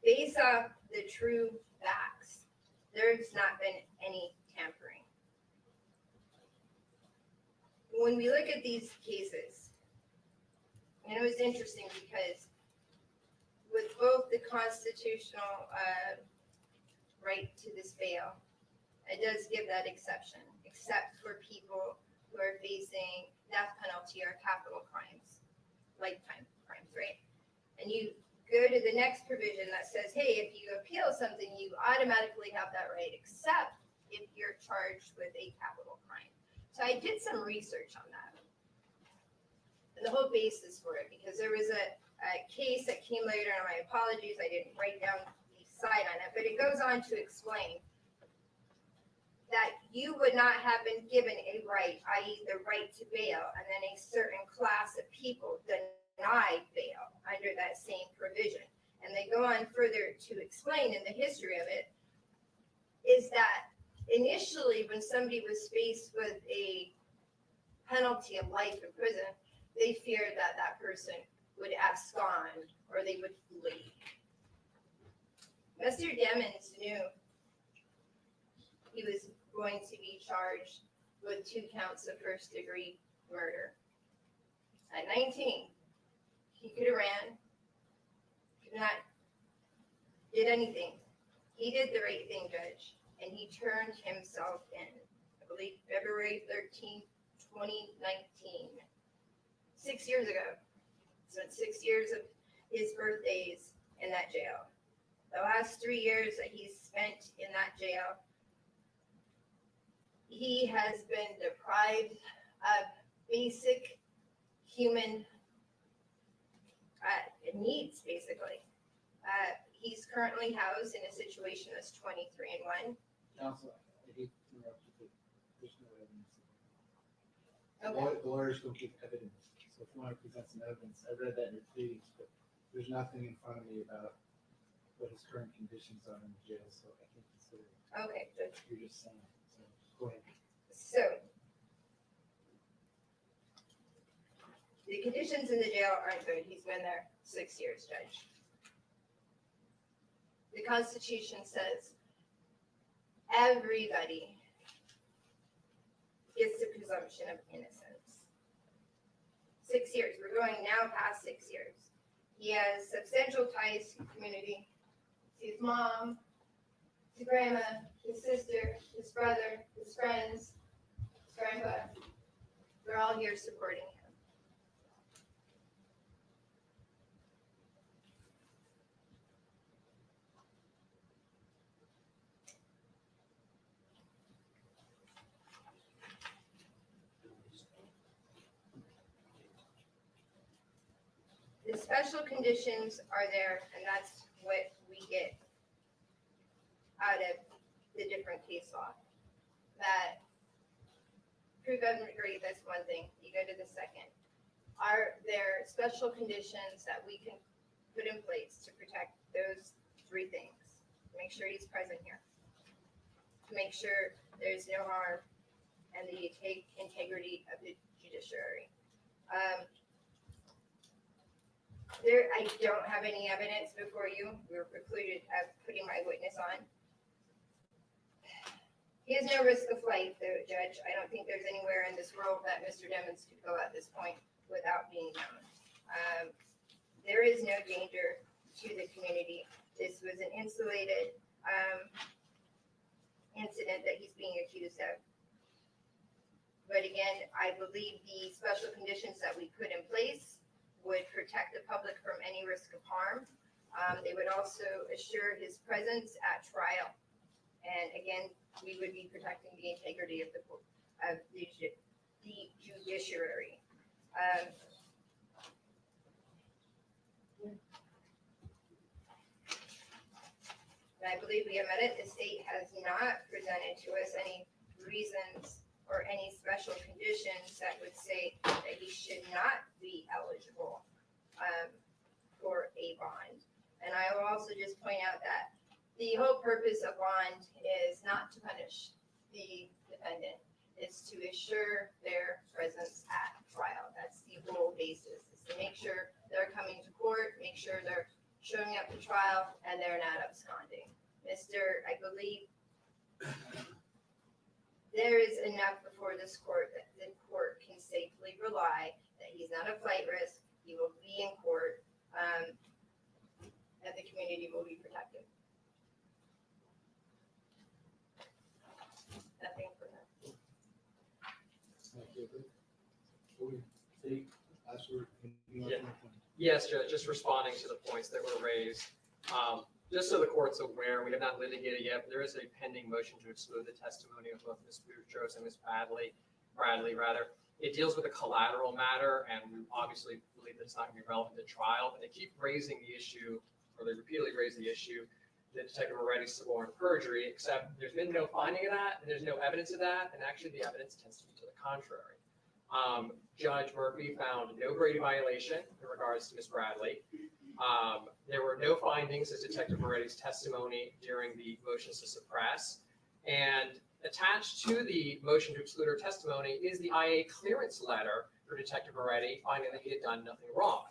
Based off the true facts, there's not been any tampering. When we look at these cases, and it was interesting because with both the constitutional right to this bail, it does give that exception, except for people who are facing death penalty or capital crimes, lifetime crimes, right? And you go to the next provision that says, hey, if you appeal something, you automatically have that right, except if you're charged with a capital crime. So I did some research on that. And the whole basis for it, because there was a case that came later, and my apologies, I didn't write down the side on it, but it goes on to explain that you would not have been given a right, i.e. the right to bail, and then a certain class of people denied bail under that same provision. And they go on further to explain in the history of it, is that initially when somebody was faced with a penalty of life in prison, they feared that that person would abscond or they would flee. Mr. Demmons knew he was going to be charged with 2 counts of first-degree murder. At 19, he could have ran, could not, did anything. He did the right thing, Judge, and he turned himself in, I believe February 13th, 2019, 6 years ago. Spent 6 years of his birthdays in that jail. The last 3 years that he's spent in that jail, he has been deprived of basic human needs, basically. He's currently housed in a situation that's 23-1. Counsel, I hate to interrupt you, but there's no evidence. Okay. The lawyers don't give evidence, so if you want to present some evidence, I read that in your pleadings, but there's nothing in front of me about what his current conditions are in the jail, so I can't consider it. Okay, Judge. You're just saying, so go ahead. So, the conditions in the jail aren't good. He's been there 6 years, Judge. The Constitution says everybody gets the presumption of innocence. 6 years. We're going now past 6 years. He has substantial ties to the community, to his mom, to grandma, his sister, his brother, his friends, his grandpa. They're all here supporting him. The special conditions are there, and that's what we get out of the different case law. That prove evidence agree, that's one thing. You go to the second. Are there special conditions that we can put in place to protect those 3 things? Make sure he's present here. To make sure there's no harm and the integrity of the judiciary. I don't have any evidence before you. We were precluded of putting my witness on. He has no risk of flight, though, Judge. I don't think there's anywhere in this world that Mr. Demmons could go at this point without being known. There is no danger to the community. This was an insulated incident that he's being accused of. But again, I believe the special conditions that we put in place would protect the public from any risk of harm. They would also assure his presence at trial. And again, we would be protecting the integrity of the judiciary. And I believe we have met it. The state has not presented to us any reasons or any special conditions that would say that he should not be eligible for a bond. And I will also just point out that the whole purpose of bond is not to punish the defendant. It's to assure their presence at trial. That's the whole basis, is to make sure they're coming to court, make sure they're showing up to trial, and they're not absconding. I believe there is enough before this court that the court can safely rely that he's not a flight risk, he will be in court, and the community will be protected. Nothing for that. Thank you. Before we take, last word, anything else Yeah. on the point? Yes, Judge, just responding to the points that were raised. Just so the court's aware, we have not litigated yet, but there is a pending motion to exclude the testimony of both Ms. Boutros and Ms. Badley. Bradley rather. It deals with a collateral matter, and we obviously believe that it's not going to be relevant to trial, but they keep raising the issue, or they repeatedly raise the issue, that Detective Moretti's suborned perjury, except there's been no finding of that, and there's no evidence of that, and actually the evidence tends to be to the contrary. Judge Murphy found no Brady violation in regards to Ms. Bradley. There were no findings as Detective Moretti's testimony during the motions to suppress, and attached to the motion to exclude her testimony is the IA clearance letter for Detective Moretti, finding that he had done nothing wrong.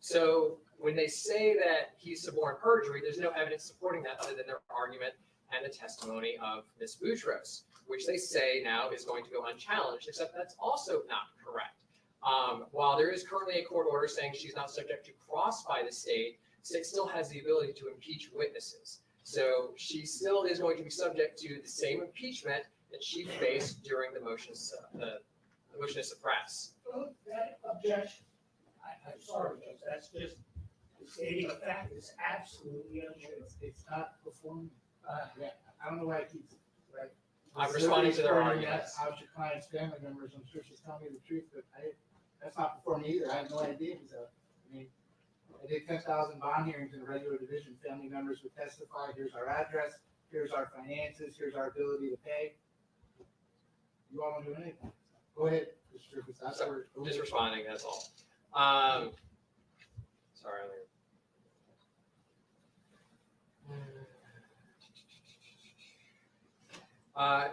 So when they say that he's suborned perjury, there's no evidence supporting that other than their argument and the testimony of Ms. Boutros, which they say now is going to go unchallenged, except that's also not correct. While there is currently a court order saying she's not subject to cross by the state still has the ability to impeach witnesses. So she still is going to be subject to the same impeachment that she faced during the motions, the motion to suppress. Well, that objection, I'm sorry, Judge, that's just stating a fact, it's absolutely untrue. It's not performing. Yeah, I don't know why it keeps, right? I'm responding to their Asserting arguments. that Out your client's family members, I'm sure she's telling me the truth, but that's not performing either. I have no idea. So, I mean, I did 10,000 bond hearings in a regular division. Family members would testify. Here's our address. Here's our finances. Here's our ability to pay. You all won't do anything. Go ahead, Mr. Griffiths. That's So, where- just responding, that's all. Sorry.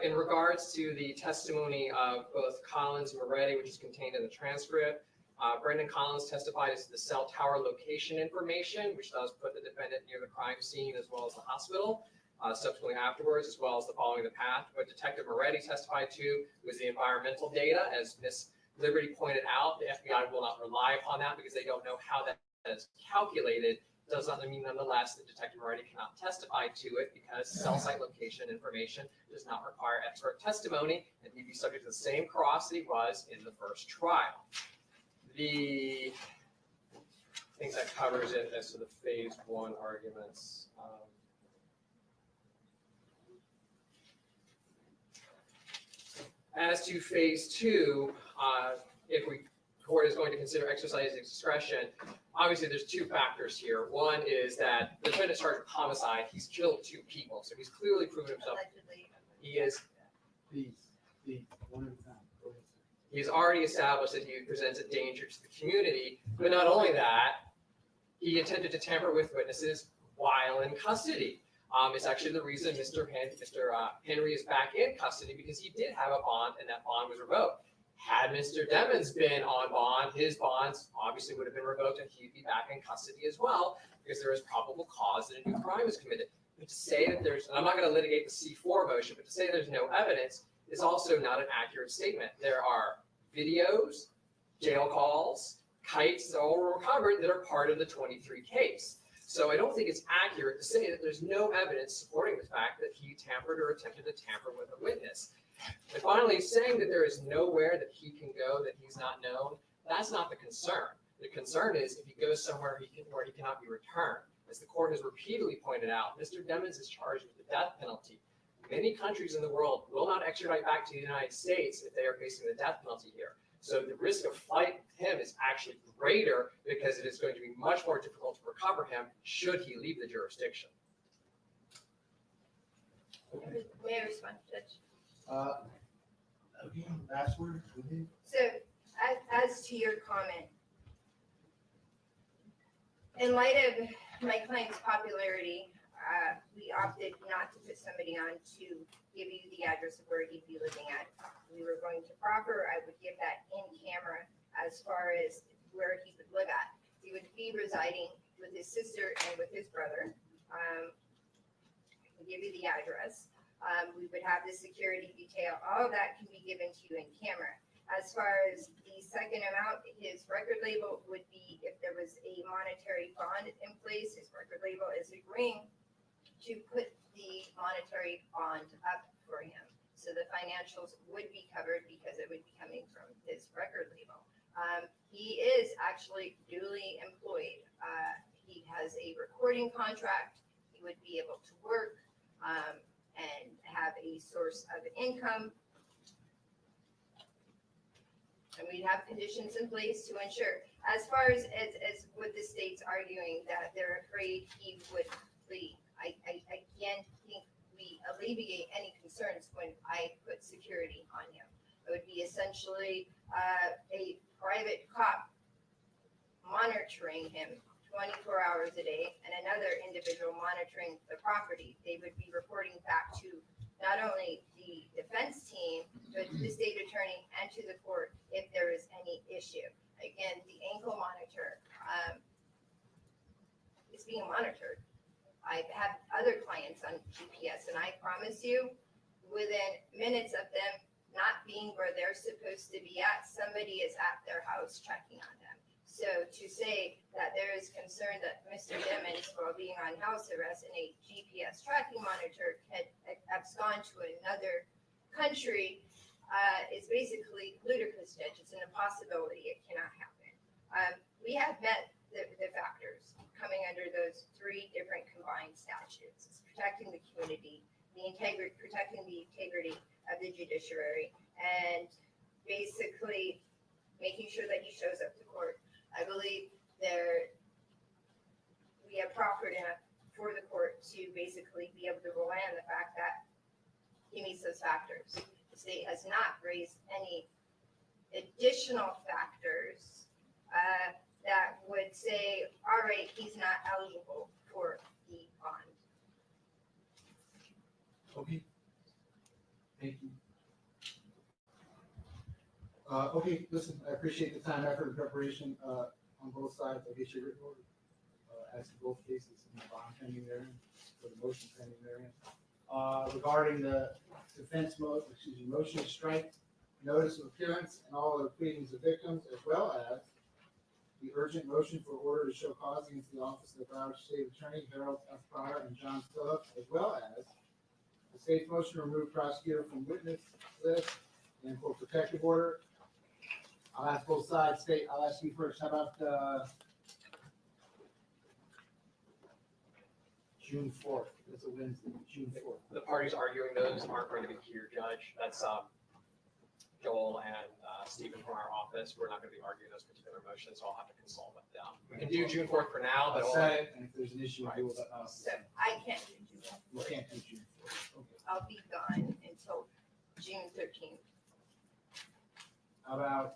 In regards to the testimony of both Collins and Moretti, which is contained in the transcript, Brendan Collins testified as to the cell tower location information, which does put the defendant near the crime scene as well as the hospital. Subsequently afterwards, as well as the following the path. What Detective Moretti testified to was the environmental data. As Ms. Liberty pointed out, the FBI will not rely upon that because they don't know how that is calculated. Does not mean nonetheless that Detective Moretti cannot testify to it because cell site location information does not require expert testimony, and he'd be subject to the same cross that he was in the first trial. I think that covers it as to the phase 1 arguments. As to phase 2, if the court is going to consider exercising discretion, obviously there's 2 factors here. One is that the defendant charged with homicide. He's killed 2 people, so he's clearly proven himself. Allegedly. He is. Please, one at a time. Go ahead. He's already established that he presents a danger to the community, but not only that, he intended to tamper with witnesses while in custody. It's actually the reason Mr. Henry is back in custody because he did have a bond and that bond was revoked. Had Mr. Demons been on bond, his bonds obviously would have been revoked and he'd be back in custody as well because there is probable cause that a new crime was committed. But to say that there's, and I'm not going to litigate the C4 motion, but to say there's no evidence is also not an accurate statement. There are videos, jail calls, kites that all were recovered that are part of the 23 case. So I don't think it's accurate to say that there's no evidence supporting the fact that he tampered or attempted to tamper with a witness. And finally, saying that there is nowhere that he can go that he's not known, that's not the concern. The concern is if he goes somewhere where he cannot be returned. As the court has repeatedly pointed out, Mr. Demons is charged with the death penalty. Many countries in the world will not extradite back to the United States if they are facing the death penalty here. So the risk of flight with him is actually greater because it is going to be much more difficult to recover him should he leave the jurisdiction. May I respond, Judge? Again, last word. Go ahead. So, as to your comment, in light of my client's popularity, we opted not to put somebody on to give you the address of where he'd be living at. We were going to proffer, I would give that in camera as far as where he would live at. He would be residing with his sister and with his brother. I can give you the address. We would have the security detail. All of that can be given to you in camera. As far as the second amount, his record label would be if there was a monetary bond in place, his record label is agreeing to put the monetary bond up for him. So the financials would be covered because it would be coming from his record label. He is actually duly employed. He has a recording contract. He would be able to work and have a source of income. And we have conditions in place to ensure, as far as what the state's arguing, that they're afraid he would flee. I can't think we alleviate any concerns when I put security on him. It would be essentially a private cop monitoring him 24 hours a day and another individual monitoring the property. They would be reporting back to not only the defense team, but to the state attorney and to the court if there is any issue. Again, the ankle monitor is being monitored. I have other clients on GPS, and I promise you, within minutes of them not being where they're supposed to be at, somebody is at their house checking on them. So to say that there is concern that Mr. Dimmons, while being on house arrest and a GPS tracking monitor, had abscond to another country is basically ludicrous, Judge. It's an impossibility. It cannot happen. We have met the factors coming under those three different combined statutes. It's protecting the community, protecting the integrity of the judiciary, and basically making sure that he shows up to court. I believe we have proffered enough for the court to basically be able to rely on the fact that he meets those factors. The state has not raised any additional factors that would say, all right, he's not eligible for the bond. Okay. Thank you. Okay, listen, I appreciate the time, effort, and preparation on both sides. I'll get your written order as to both cases in the bond pending therein, for the motion pending therein. Regarding the defense motion to strike, notice of appearance, and all other pleadings of victims, as well as the urgent motion for order to show cause against the office of the Broward State Attorney, Harold F. Pryor and John Phillips, as well as the state's motion to remove prosecutor from witness list and for protective order. I'll ask both sides. State, I'll ask you first. How about June 4th? That's a Wednesday, June 4th. The parties arguing those aren't going to be here, Judge. That's Joel and Stephen from our office. We're not going to be arguing those particular motions, so I'll have to consult with them. We can do June 4th for now, but I'll set it, and if there's an issue, we'll deal with that. So I can't do June. We can't do June 4th. Okay. I'll be gone until June 13th. How about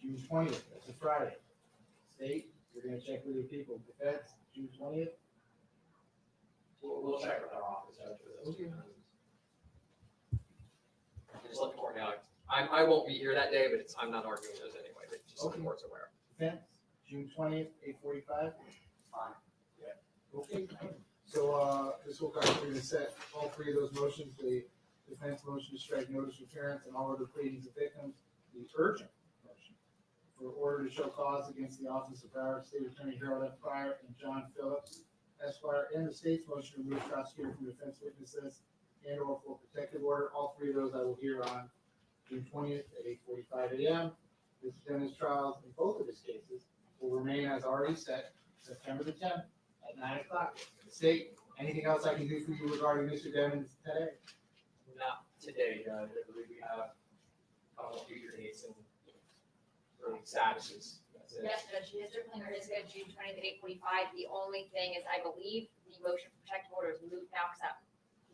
June 20th? That's a Friday. State, you're gonna check with your people. Defense, June 20th? we'll check with our office, Judge, for those. Okay. Just let the court know. I won't be here that day, but I'm not arguing those anyway, but just so the Okay. court's aware. Defense, June 20th, 8:45? Fine. Yeah. Okay. So, Ms. Wilcox, we're gonna set all three of those motions, the defense motion to strike notice of appearance and all other pleadings of victims, the urgent motion for order to show cause against the office of Broward State Attorney Harold F. Pryor and John Phillips, Esquire, and the state's motion to remove prosecutor from defense witnesses and or for protective order. All three of those I will hear on June 20th at 8:45 a.m. This defendant's trials in both of his cases will remain as already set, September the 10th at 9 o'clock. State, anything else I can do for you regarding Mr. Devens today? Not today, Judge. I believe we have a couple of future dates and early statuses. That's it. Yes, Judge, Mr. Klinger is good, June 20th at 8:45. The only thing is, I believe the motion for protective order is moot now because that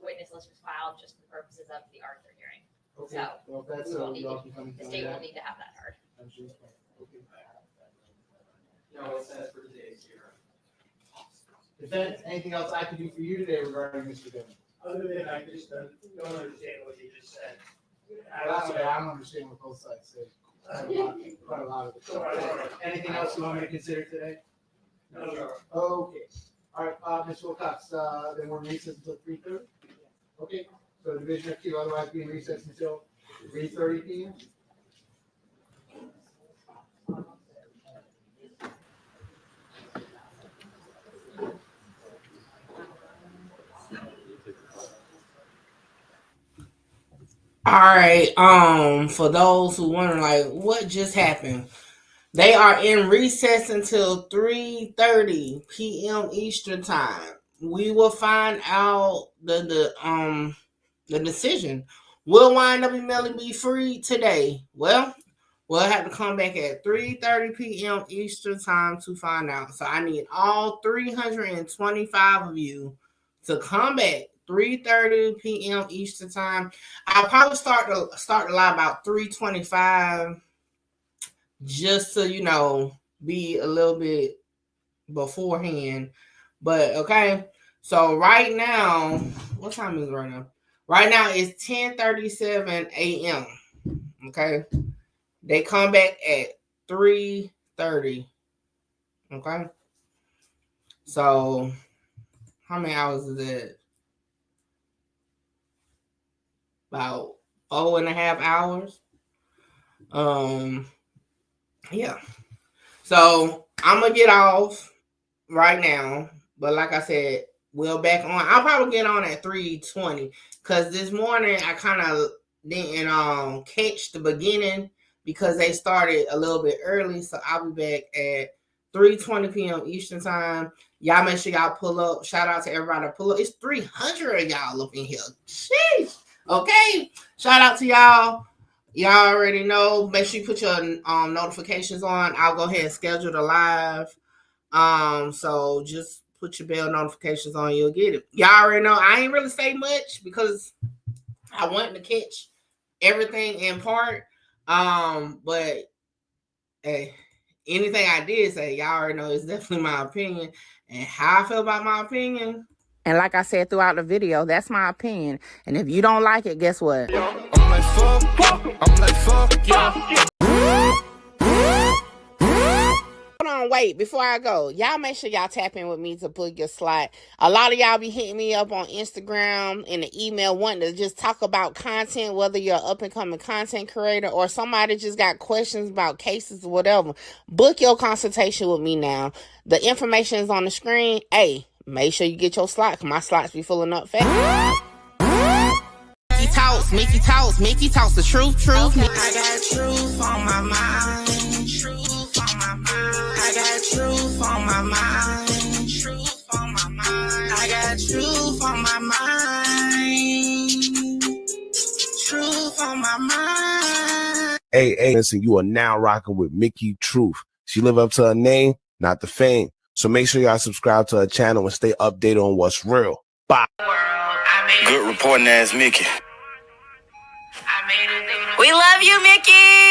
witness list was filed just for the purposes of the Arthur hearing. Okay, So, well, if that's we will so, need y'all to- can come and The tell me state will that. need to have that heard. on June 20th. Okay. No, it says for today's hearing. Defense, anything else I can do for you today regarding Mr. Devens? Other than I just don't understand what you just said. That's okay, I don't understand what both sides say. Quite a lot of it. Anything else you want me to consider today? No, sir. Okay, all right, Ms. Wilcox, then we're recessed until 3:30? Okay, so division of Q, otherwise being recessed until 3:30 p.m.? All right. For those who wonder, like, what just happened? They are in recess until 3:30 p.m. Eastern time. we will find out the decision. Will YNW Melly be free today? Well, we'll have to come back at 3:30 p.m. Eastern time to find out. So I need all 325 of you to come back 3:30 p.m. Eastern time. I'll probably start the live about 3:25, just to be a little bit beforehand. But okay, so right now, what time is it right now? Right now it's 10:37 a.m. Okay, they come back at 3:30. Okay, so how many hours is it? About 4.5 hours. Yeah. So I'm gonna get off right now, but like I said, we'll back on. I'll probably get on at 3:20 because this morning I kind of didn't catch the beginning because they started a little bit early. So I'll be back at 3:20 p.m. Eastern time. Y'all make sure y'all pull up. Shout out to everybody that pull up. It's 300 of y'all up in here. Sheesh. Okay. Shout out to y'all. Y'all already know. Make sure you put your notifications on. I'll go ahead and schedule the live. So just put your bell notifications on, you'll get it. Y'all already know I ain't really say much because I wanted to catch everything in part. But hey, anything I did say, y'all already know it's definitely my opinion. And how I feel about my opinion. And like I said throughout the video, that's my opinion. And if you don't like it, guess what? I'm like, fuck, yeah. Hold on, wait, before I go, y'all make sure y'all tap in with me to book your slot. A lot of y'all be hitting me up on Instagram and the email wanting to just talk about content, whether you're an up-and-coming content creator or somebody just got questions about cases or whatever. Book your consultation with me now. The information is on the screen. Hey, make sure you get your slot, because my slots be filling up fast. Mickey talks the truth. I got truth on my mind. I got truth on my mind. I got truth on my mind. Truth on my mind. Hey, listen, you are now rocking with Mickey Truth. She live up to her name, not the fame. So make sure y'all subscribe to her channel and stay updated on what's real. Bye. Good reporting ass Mickey. We love you, Mickey.